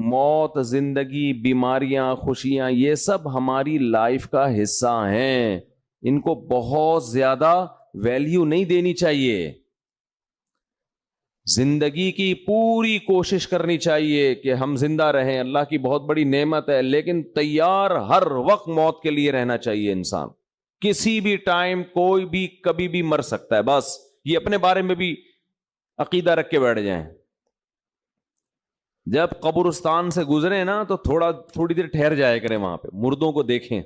موت، زندگی، بیماریاں، خوشیاں، یہ سب ہماری لائف کا حصہ ہیں. ان کو بہت زیادہ ویلیو نہیں دینی چاہیے. زندگی کی پوری کوشش کرنی چاہیے کہ ہم زندہ رہیں، اللہ کی بہت بڑی نعمت ہے، لیکن تیار ہر وقت موت کے لیے رہنا چاہیے. انسان کسی بھی ٹائم، کوئی بھی کبھی بھی مر سکتا ہے. بس یہ اپنے بارے میں بھی عقیدہ رکھ کے بیٹھ جائیں. جب قبرستان سے گزرے نا تو تھوڑی دیر ٹھہر جایا کریں وہاں پہ، مردوں کو دیکھیں،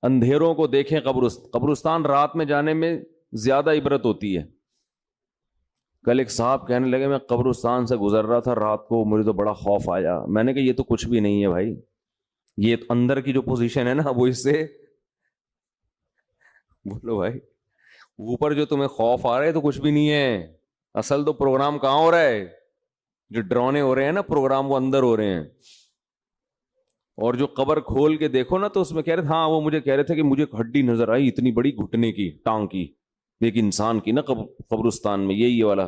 اندھیروں کو دیکھیں. قبرستان رات میں جانے میں زیادہ عبرت ہوتی ہے. کل ایک صاحب کہنے لگے میں قبرستان سے گزر رہا تھا رات کو، مجھے تو بڑا خوف آیا. میں نے کہا یہ تو کچھ بھی نہیں ہے بھائی، یہ اندر کی جو پوزیشن ہے نا وہ اس سے بولو بھائی، اوپر جو تمہیں خوف آ رہا ہے تو کچھ بھی نہیں ہے. اصل تو پروگرام کہاں ہو رہا ہے؟ جو ڈرونے ہو رہے ہیں نا پروگرام، وہ اندر ہو رہے ہیں. اور جو قبر کھول کے دیکھو نا تو اس میں کہہ رہے تھے، ہاں وہ مجھے کہہ رہے تھے کہ مجھے ایک ہڈی نظر آئی اتنی بڑی، گھٹنے کی، ٹانگ کی، ایک انسان کی نا قبرستان میں، یہی والا.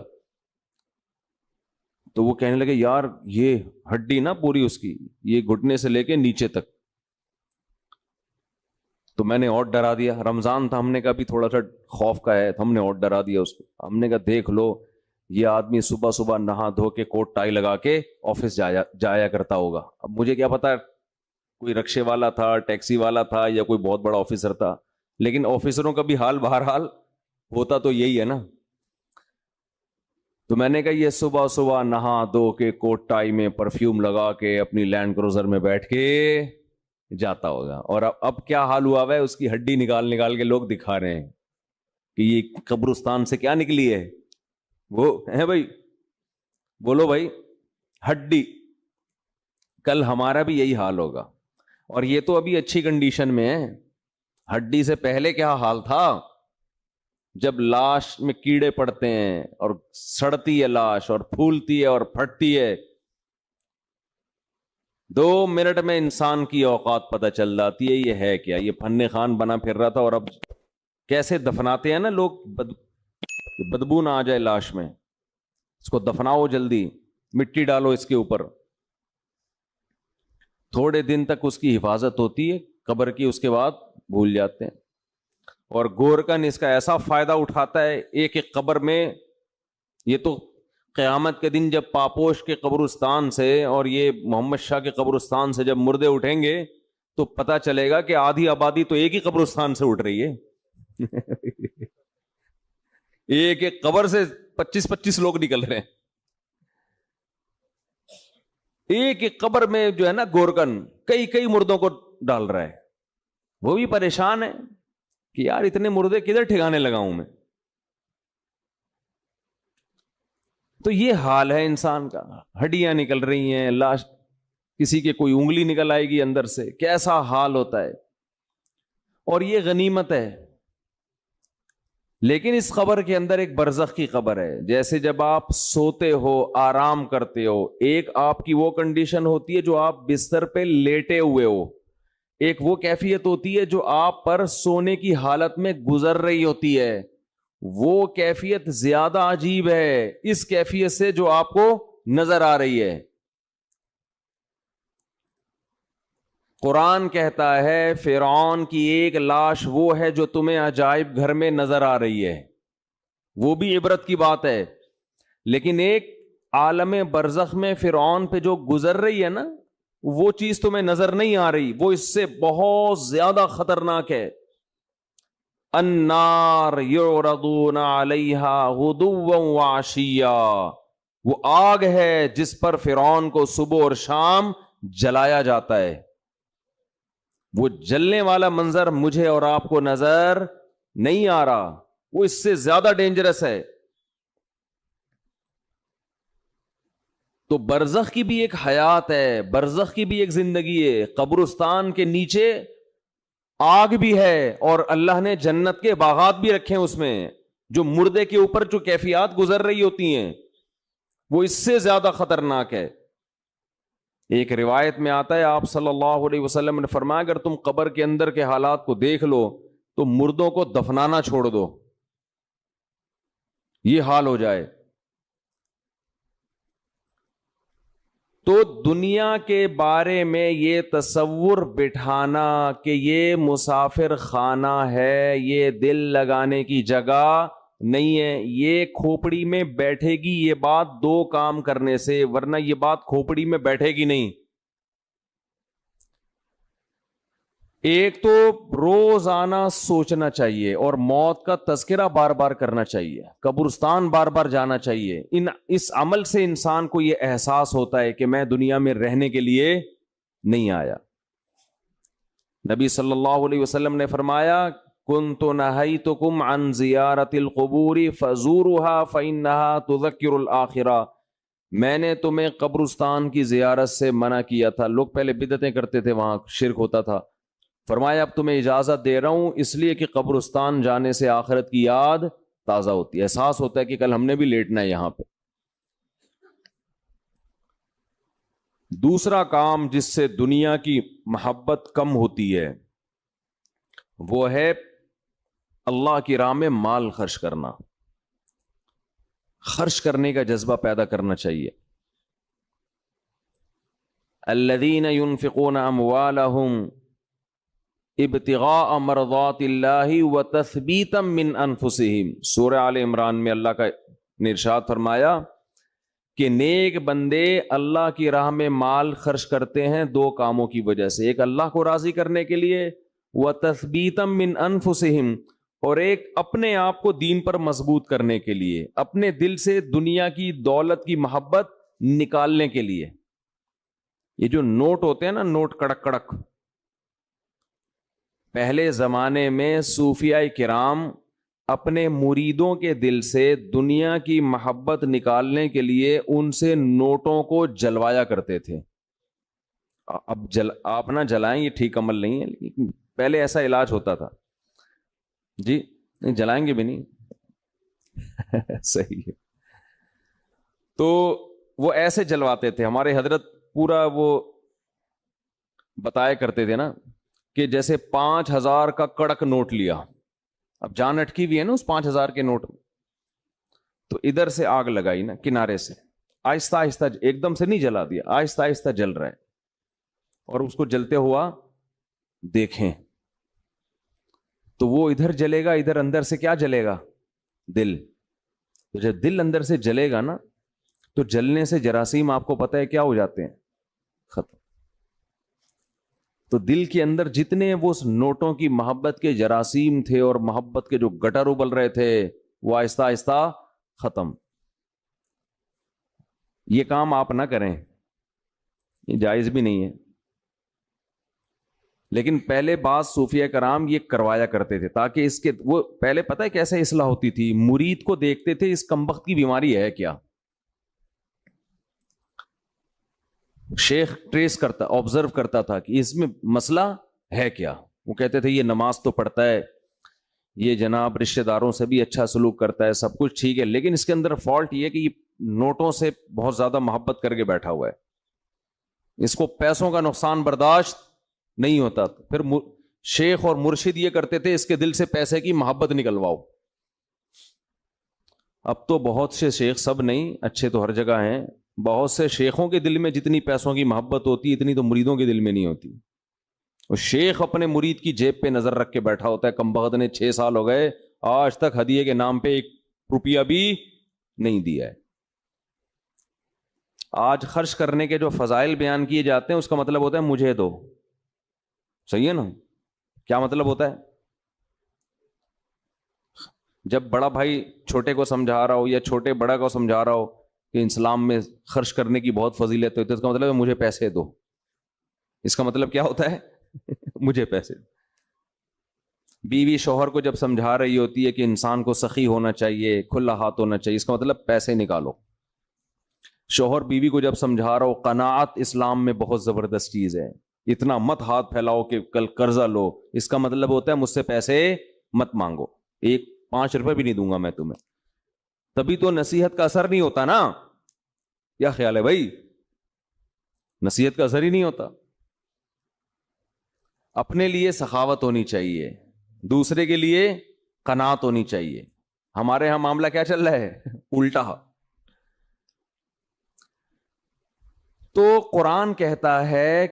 تو وہ کہنے لگے یار یہ ہڈی نا پوری اس کی، یہ گھٹنے سے لے کے نیچے تک. تو میں نے اور ڈرا دیا. رمضان تھا، ہم نے کہا بھی تھوڑا سا خوف کا ہے، ہم نے اور ڈرا دیا اس کو. ہم نے کہا دیکھ لو یہ آدمی صبح صبح نہا دھو کے کوٹ ٹائی لگا کے آفس جایا کرتا ہوگا. اب مجھے کیا پتا کوئی رکشے والا تھا، ٹیکسی والا تھا، یا کوئی بہت بڑا آفیسر تھا، لیکن آفیسروں کا بھی حال بہرحال ہوتا تو یہی ہے نا. تو میں نے کہا یہ صبح صبح نہا دھو کے کوٹ ٹائی میں پرفیوم لگا کے اپنی لینڈ کروزر میں بیٹھ کے جاتا ہوگا. اور اب کیا حال ہوا ہے، اس کی ہڈی نکال نکال کے لوگ دکھا رہے ہیں کہ یہ قبرستان سے کیا نکلی ہے. وہ ہے بھائی، بولو بھائی، ہڈی. کل ہمارا بھی یہی حال ہوگا. اور یہ تو ابھی اچھی کنڈیشن میں ہے، ہڈی سے پہلے کیا حال تھا جب لاش میں کیڑے پڑتے ہیں اور سڑتی ہے لاش اور پھولتی ہے اور پھٹتی ہے. 2 منٹ میں انسان کی اوقات پتہ چل جاتی ہے. یہ ہے کیا، یہ فن خان بنا پھر رہا تھا. اور اب کیسے دفناتے ہیں نا لوگ، بدبو نہ آ جائے لاش میں، اس کو دفناؤ جلدی، مٹی ڈالو اس کے اوپر. تھوڑے دن تک اس کی حفاظت ہوتی ہے قبر کی، اس کے بعد بھول جاتے ہیں. اور گورکن اس کا ایسا فائدہ اٹھاتا ہے ایک ایک قبر میں. یہ تو قیامت کے دن جب پاپوش کے قبرستان سے اور یہ محمد شاہ کے قبرستان سے جب مردے اٹھیں گے تو پتہ چلے گا کہ آدھی آبادی تو ایک ہی قبرستان سے اٹھ رہی ہے. ایک ایک قبر سے 25-25 لوگ نکل رہے ہیں. ایک ایک قبر میں جو ہے نا گورکن کئی کئی مردوں کو ڈال رہا ہے. وہ بھی پریشان ہے کہ یار اتنے مردے کدھر ٹھکانے لگاؤں میں. تو یہ حال ہے انسان کا. ہڈیاں نکل رہی ہیں، لاش، کسی کے کوئی انگلی نکل آئے گی اندر سے، کیسا حال ہوتا ہے. اور یہ غنیمت ہے. لیکن اس قبر کے اندر ایک برزخ کی قبر ہے. جیسے جب آپ سوتے ہو، آرام کرتے ہو، ایک آپ کی وہ کنڈیشن ہوتی ہے جو آپ بستر پہ لیٹے ہوئے ہو، ایک وہ کیفیت ہوتی ہے جو آپ پر سونے کی حالت میں گزر رہی ہوتی ہے. وہ کیفیت زیادہ عجیب ہے اس کیفیت سے جو آپ کو نظر آ رہی ہے. قرآن کہتا ہے فرعون کی ایک لاش وہ ہے جو تمہیں عجائب گھر میں نظر آ رہی ہے، وہ بھی عبرت کی بات ہے. لیکن ایک عالم برزخ میں فرعون پہ جو گزر رہی ہے نا، وہ چیز تمہیں نظر نہیں آ رہی، وہ اس سے بہت زیادہ خطرناک ہے. النار یعرضون علیہا غدوا وعشیا، وہ آگ ہے جس پر فرعون کو صبح اور شام جلایا جاتا ہے. وہ جلنے والا منظر مجھے اور آپ کو نظر نہیں آ رہا، وہ اس سے زیادہ ڈینجرس ہے. تو برزخ کی بھی ایک حیات ہے، برزخ کی بھی ایک زندگی ہے. قبرستان کے نیچے آگ بھی ہے اور اللہ نے جنت کے باغات بھی رکھے ہیں اس میں. جو مردے کے اوپر جو کیفیات گزر رہی ہوتی ہیں وہ اس سے زیادہ خطرناک ہے. ایک روایت میں آتا ہے آپ صلی اللہ علیہ وسلم نے فرمایا اگر تم قبر کے اندر کے حالات کو دیکھ لو تو مردوں کو دفنانا چھوڑ دو، یہ حال ہو جائے. تو دنیا کے بارے میں یہ تصور بٹھانا کہ یہ مسافر خانہ ہے، یہ دل لگانے کی جگہ نہیں ہے، یہ کھوپڑی میں بیٹھے گی، یہ بات دو کام کرنے سے، ورنہ یہ بات کھوپڑی میں بیٹھے گی نہیں۔ ایک تو روزانہ سوچنا چاہیے اور موت کا تذکرہ بار بار کرنا چاہیے، قبرستان بار بار جانا چاہیے۔ اس عمل سے انسان کو یہ احساس ہوتا ہے کہ میں دنیا میں رہنے کے لیے نہیں آیا۔ نبی صلی اللہ علیہ وسلم نے فرمایا کنت نہیتکم عن زیارت القبور فزورها فإنها تذکر الآخرہ، میں نے تمہیں قبرستان کی زیارت سے منع کیا تھا۔ لوگ پہلے بدعتیں کرتے تھے، وہاں شرک ہوتا تھا، فرمایا اب تمہیں اجازت دے رہا ہوں اس لیے کہ قبرستان جانے سے آخرت کی یاد تازہ ہوتی ہے، احساس ہوتا ہے کہ کل ہم نے بھی لیٹنا ہے یہاں پہ۔ دوسرا کام جس سے دنیا کی محبت کم ہوتی ہے وہ ہے اللہ کی راہ میں مال خرچ کرنا، خرچ کرنے کا جذبہ پیدا کرنا چاہیے۔ الذین ينفقون اموالهم ابتغاء مرضات اللہ وتثبیتا من انفسہم، سورہ آل عمران میں اللہ کا نے ارشاد فرمایا کہ نیک بندے اللہ کی راہ میں مال خرچ کرتے ہیں دو کاموں کی وجہ سے، ایک اللہ کو راضی کرنے کے لیے، وتثبیتا من انفسہم، اور ایک اپنے آپ کو دین پر مضبوط کرنے کے لیے، اپنے دل سے دنیا کی دولت کی محبت نکالنے کے لیے۔ یہ جو نوٹ ہوتے ہیں نا، نوٹ کڑک کڑک، پہلے زمانے میں صوفیاء کرام اپنے مریدوں کے دل سے دنیا کی محبت نکالنے کے لیے ان سے نوٹوں کو جلوایا کرتے تھے۔ اب آپ نہ جلائیں، یہ ٹھیک عمل نہیں ہے، لیکن پہلے ایسا علاج ہوتا تھا۔ جی نہیں جلائیں گے بھی نہیں صحیح ہے۔ تو وہ ایسے جلواتے تھے، ہمارے حضرت پورا وہ بتایا کرتے تھے نا کہ جیسے 5000 کا کڑک نوٹ لیا، اب جان اٹکی ہوئی ہے نا اس 5000 کے نوٹ میں، تو ادھر سے آگ لگائی نا کنارے سے، آہستہ آہستہ، ایک دم سے نہیں جلا دیا، آہستہ آہستہ جل رہا ہے، اور اس کو جلتے ہوا دیکھیں تو وہ ادھر جلے گا، ادھر اندر سے کیا جلے گا؟ دل۔ تو جب دل اندر سے جلے گا نا تو جلنے سے جراثیم آپ کو پتہ ہے کیا ہو جاتے ہیں؟ ختم۔ تو دل کے اندر جتنے وہ نوٹوں کی محبت کے جراثیم تھے اور محبت کے جو گٹر ابل رہے تھے وہ آہستہ آہستہ ختم۔ یہ کام آپ نہ کریں، یہ جائز بھی نہیں ہے، لیکن پہلے بعض صوفیہ کرام یہ کروایا کرتے تھے تاکہ اس کے وہ پہلے پتہ ہے کیسے اصلاح ہوتی تھی، مرید کو دیکھتے تھے اس کمبخت کی بیماری ہے کیا، شیخ ٹریس کرتا، آبزرو کرتا تھا کہ اس میں مسئلہ ہے کیا۔ وہ کہتے تھے یہ نماز تو پڑھتا ہے، یہ جناب رشتہ داروں سے بھی اچھا سلوک کرتا ہے، سب کچھ ٹھیک ہے، لیکن اس کے اندر فالٹ یہ کہ یہ نوٹوں سے بہت زیادہ محبت کر کے بیٹھا ہوا ہے، اس کو پیسوں کا نقصان برداشت نہیں ہوتا۔ پھر شیخ اور مرشد یہ کرتے تھے اس کے دل سے پیسے کی محبت نکلواؤ۔ اب تو بہت سے شیخ، سب نہیں، اچھے تو ہر جگہ ہیں، بہت سے شیخوں کے دل میں جتنی پیسوں کی محبت ہوتی اتنی تو مریدوں کے دل میں نہیں ہوتی۔ اور شیخ اپنے مرید کی جیب پہ نظر رکھ کے بیٹھا ہوتا ہے، کمبخت نے 6 سال ہو گئے آج تک ہدیے کے نام پہ 1 روپیہ بھی نہیں دیا ہے۔ آج خرچ کرنے کے جو فضائل بیان کیے جاتے ہیں اس کا مطلب ہوتا ہے مجھے دو، صحیح ہے نا؟ کیا مطلب ہوتا ہے؟ جب بڑا بھائی چھوٹے کو سمجھا رہا ہو یا چھوٹے بڑا کو سمجھا رہا ہو کہ اسلام میں خرچ کرنے کی بہت فضیلت ہوتی ہے، اس کا مطلب ہے مجھے پیسے دو۔ اس کا مطلب کیا ہوتا ہے؟ مجھے پیسے دو۔ بیوی شوہر کو جب سمجھا رہی ہوتی ہے کہ انسان کو سخی ہونا چاہیے، کھلا ہاتھ ہونا چاہیے، اس کا مطلب پیسے نکالو۔ شوہر بیوی کو جب سمجھا رہا ہو قناعت اسلام میں بہت زبردست چیز ہے، اتنا مت ہاتھ پھیلاؤ کہ کل قرضہ لو، اس کا مطلب ہوتا ہے مجھ سے پیسے مت مانگو، 5 روپے بھی نہیں دوں گا میں تمہیں۔ تبھی تو نصیحت کا اثر نہیں ہوتا نا، کیا خیال ہے بھائی؟ نصیحت کا اثر ہی نہیں ہوتا۔ اپنے لیے سخاوت ہونی چاہیے، دوسرے کے لیے قناعت ہونی چاہیے۔ ہمارے ہاں معاملہ کیا چل رہا ہے؟ الٹا۔ تو قرآن کہتا ہے